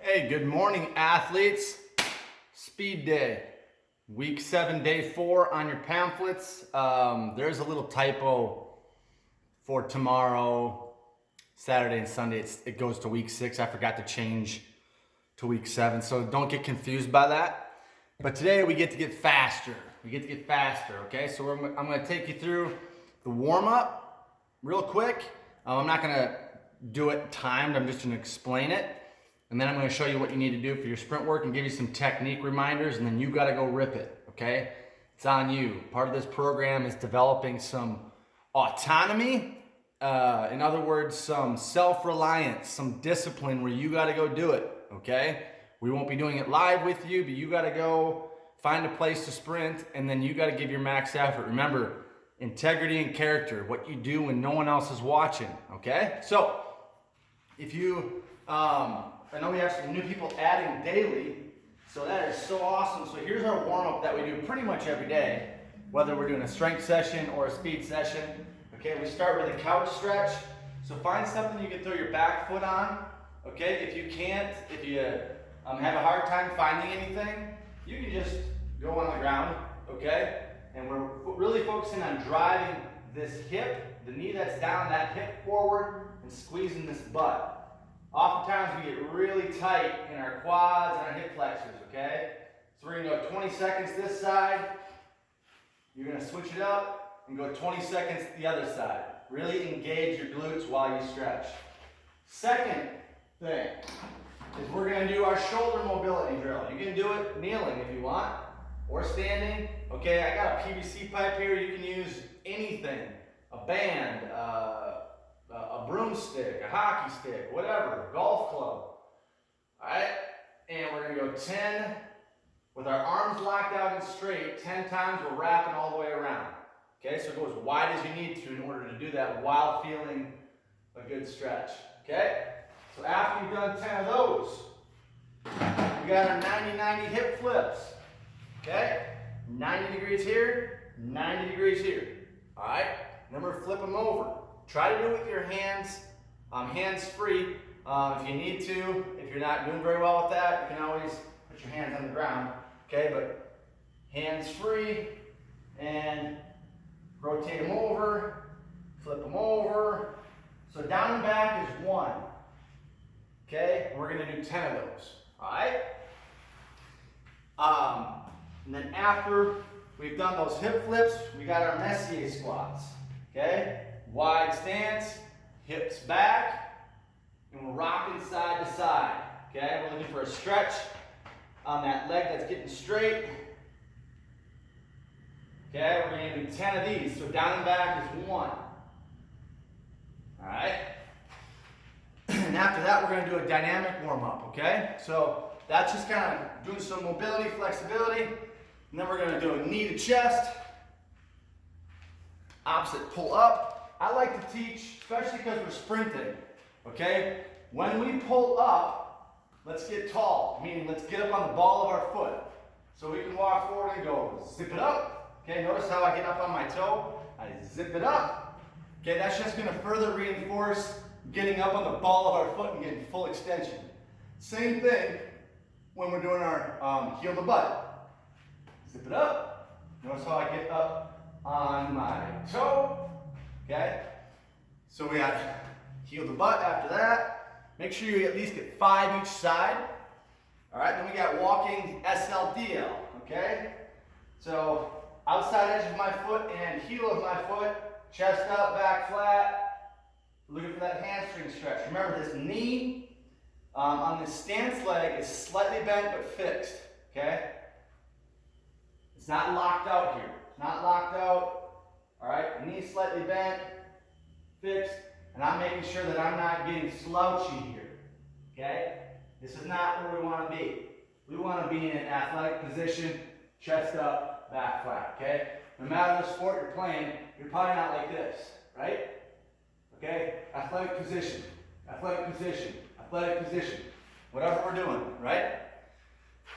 Hey, good morning, athletes. Speed day, week 7, day 4 on your pamphlets. There's a little typo for tomorrow, Saturday and Sunday. It goes to week 6. I forgot to change to week 7, so don't get confused by that. But today we get to get faster. Okay? So I'm going to take you through the warm-up real quick. I'm not going to do it timed. I'm just going to explain it. And then I'm going to show you what you need to do for your sprint work and give you some technique reminders, and then you got to go rip it, okay? It's on you. Part of this program is developing some autonomy. In other words, some self-reliance, some discipline where you got to go do it, okay? We won't be doing it live with you, but you got to go find a place to sprint, and then you got to give your max effort. Remember, integrity and character, what you do when no one else is watching, okay? So, if you... I know we have some new people adding daily, so that is so awesome. So here's our warm-up that we do pretty much every day, whether we're doing a strength session or a speed session. Okay, we start with a couch stretch. So find something you can throw your back foot on. Okay, if you have a hard time finding anything, you can just go on the ground. Okay, and we're really focusing on driving this hip, the knee that's down, that hip forward, and squeezing this butt. Oftentimes we get really tight in our quads and our hip flexors, okay? So we're gonna go 20 seconds this side. You're gonna switch it up and go 20 seconds the other side. Really engage your glutes while you stretch. Second thing is we're gonna do our shoulder mobility drill. You can do it kneeling if you want, or standing. Okay, I got a PVC pipe here. You can use anything, a band, a broomstick, a hockey stick, whatever, golf club. All right, and we're gonna go 10 with our arms locked out and straight. 10 times, we're wrapping all the way around. Okay, so go as wide as you need to in order to do that while feeling a good stretch. Okay, so after you've done 10 of those, we got our 90-90 hip flips. Okay, 90 degrees here, 90 degrees here. All right, remember, flip them over. Try to do it with your hands, hands free. If you need to, if you're not doing very well with that, you can always put your hands on the ground. Okay, but hands free, and rotate them over, flip them over. So down and back is 1. Okay, we're gonna do 10 of those. All right. And then after we've done those hip flips, we got our Messier squats. Okay. Wide stance, hips back, and we're rocking side to side. Okay, we're looking for a stretch on that leg that's getting straight. Okay, we're going to do 10 of these. So down and back is 1. All right. And after that, we're going to do a dynamic warm-up. Okay, so that's just kind of doing some mobility, flexibility, and then we're going to do a knee to chest, opposite pull up. I like to teach, especially because we're sprinting, okay? When we pull up, let's get tall, meaning let's get up on the ball of our foot. So we can walk forward and go zip it up. Okay, notice how I get up on my toe? I zip it up. Okay, that's just gonna further reinforce getting up on the ball of our foot and getting full extension. Same thing when we're doing our heel to butt. Zip it up. Notice how I get up on my toe. Okay, so we have heel to butt after that. Make sure you at least get 5 each side. All right, then we got walking SLDL, okay? So outside edge of my foot and heel of my foot, chest up, back flat. Looking for that hamstring stretch. Remember, this knee on this stance leg is slightly bent but fixed, okay? It's not locked out here. It's not locked out. All right, knee slightly bent, fixed, and I'm making sure that I'm not getting slouchy here, okay? This is not where we want to be. We want to be in an athletic position, chest up, back flat, okay? No matter the sport you're playing, you're probably not like this, right? Okay, athletic position, athletic position, athletic position, whatever we're doing, right?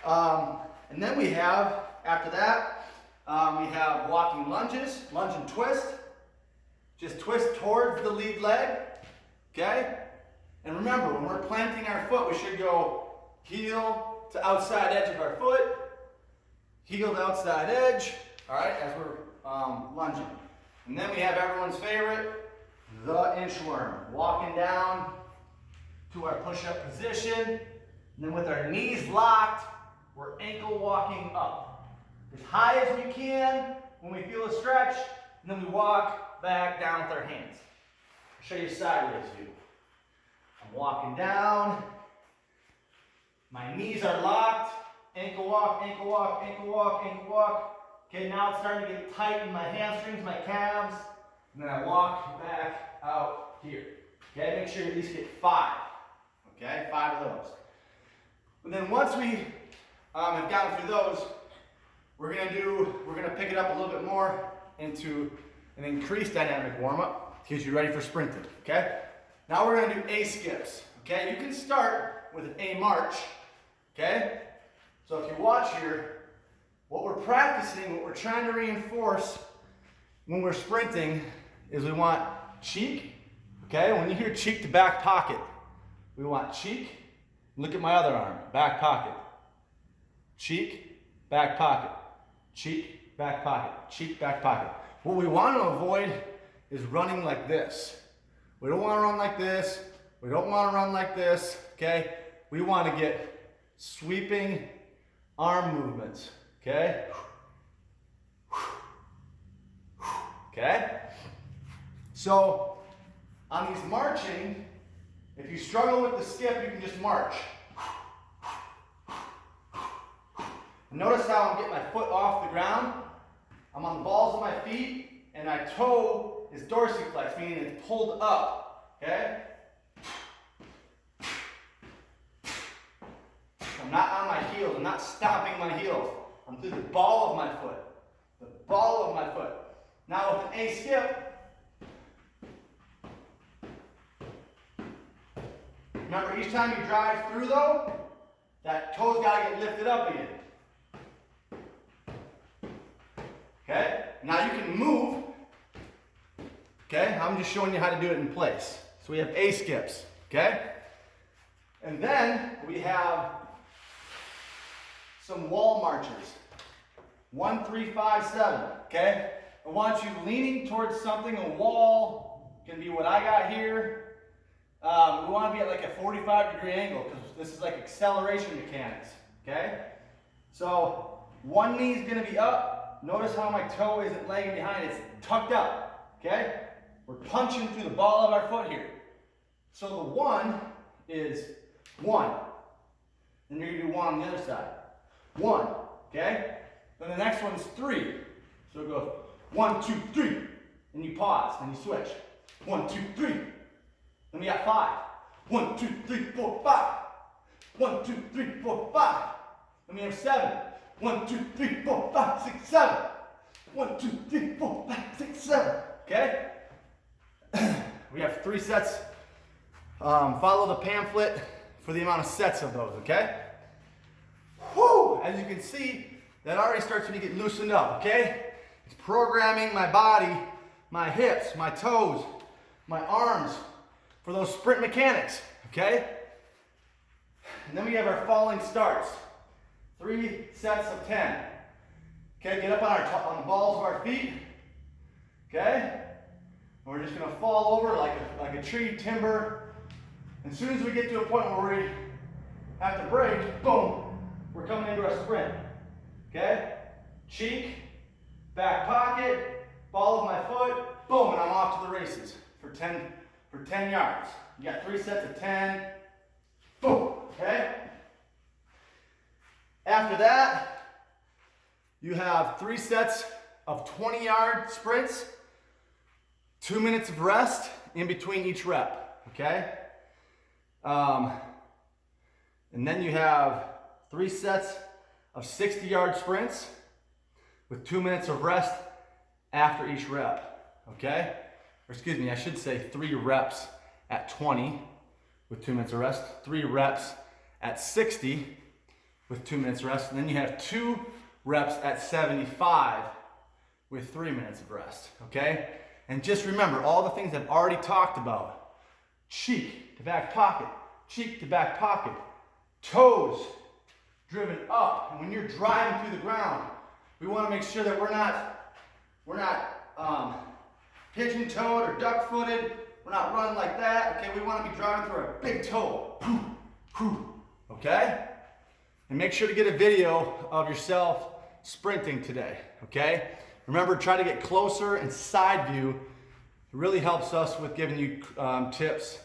And then we have, after that, we have walking lunges, lunge and twist. Just twist towards the lead leg, okay? And remember, when we're planting our foot, we should go heel to outside edge of our foot, heel to outside edge, all right, as we're lunging. And then we have everyone's favorite, the inchworm. Walking down to our push-up position, and then with our knees locked, we're ankle walking up. As high as we can when we feel a stretch, and then we walk back down with our hands. I'll show you a sideways view. I'm walking down, my knees are locked, ankle walk, ankle walk, ankle walk, ankle walk. Okay, now it's starting to get tight in my hamstrings, my calves, and then I walk back out here. Okay, make sure you at least get 5. Okay, 5 of those. And then once we have gotten through those, we're gonna pick it up a little bit more into an increased dynamic warm-up because you're ready for sprinting. Okay? Now we're gonna do A skips. Okay, you can start with an A march. Okay? So if you watch here, what we're practicing, what we're trying to reinforce when we're sprinting is we want cheek. Okay? When you hear cheek to back pocket, we want cheek. Look at my other arm, back pocket. Cheek, back pocket. Cheek, back pocket. Cheek, back pocket. What we want to avoid is running like this. We don't want to run like this. We don't want to run like this. Okay? We want to get sweeping arm movements. Okay? Okay? So, on these marching, if you struggle with the skip, you can just march. Notice how I'm getting my foot off the ground. I'm on the balls of my feet, and my toe is dorsiflexed, meaning it's pulled up. Okay? I'm not on my heels. I'm not stomping my heels. I'm through the ball of my foot. The ball of my foot. Now with an A skip, remember each time you drive through though, that toe's got to get lifted up again. Okay? Now you can move. Okay? I'm just showing you how to do it in place. So we have A skips. Okay? And then we have some wall marches. 1, 3, 5, 7. Okay? I want you leaning towards something. A wall can be what I got here. We want to be at like a 45-degree angle because this is like acceleration mechanics. Okay? So one knee is going to be up. Notice how my toe isn't lagging behind. It's tucked up. Okay? We're punching through the ball of our foot here. So the 1 is 1. Then you're going to do 1 on the other side. 1. Okay? Then the next one's 3. So it goes 1, 2, 3. And you pause and you switch. 1, 2, 3. Then we got 5. 1, 2, 3, 4, 5. 1, 2, 3, 4, 5. Then we have 7. 1, 2, 3, 4, 5, 6, 7. 1, 2, 3, 4, 5, 6, 7. Okay? We have 3 sets. Follow the pamphlet for the amount of sets of those, okay? Whew! As you can see, that already starts to get loosened up, okay? It's programming my body, my hips, my toes, my arms for those sprint mechanics, okay? And then we have our falling starts. 3 sets of 10. Okay, get up on the balls of our feet. Okay? And we're just going to fall over like a tree timber. As soon as we get to a point where we have to break, boom, we're coming into our sprint. Okay? Cheek, back pocket, ball of my foot, boom, and I'm off to the races for 10 yards. You got 3 sets of 10. Boom. Okay? After that, you have 3 sets of 20-yard sprints, 2 minutes of rest in between each rep, okay? And then you have 3 sets of 60-yard sprints with 2 minutes of rest after each rep, okay? Or excuse me, I should say 3 reps at 20 with 2 minutes of rest, 3 reps at 60 with 2 minutes rest, and then you have 2 reps at 75 with 3 minutes of rest, okay? And just remember all the things I've already talked about. Cheek to back pocket, cheek to back pocket, toes driven up. And when you're driving through the ground, we want to make sure that we're not pigeon-toed or duck-footed. We're not running like that. Okay, we want to be driving through our big toe. Okay? And make sure to get a video of yourself sprinting today. Okay? Remember, try to get closer and side view. It really helps us with giving you tips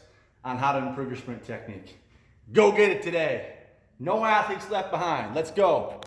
on how to improve your sprint technique. Go get it today. No athletes left behind. Let's go.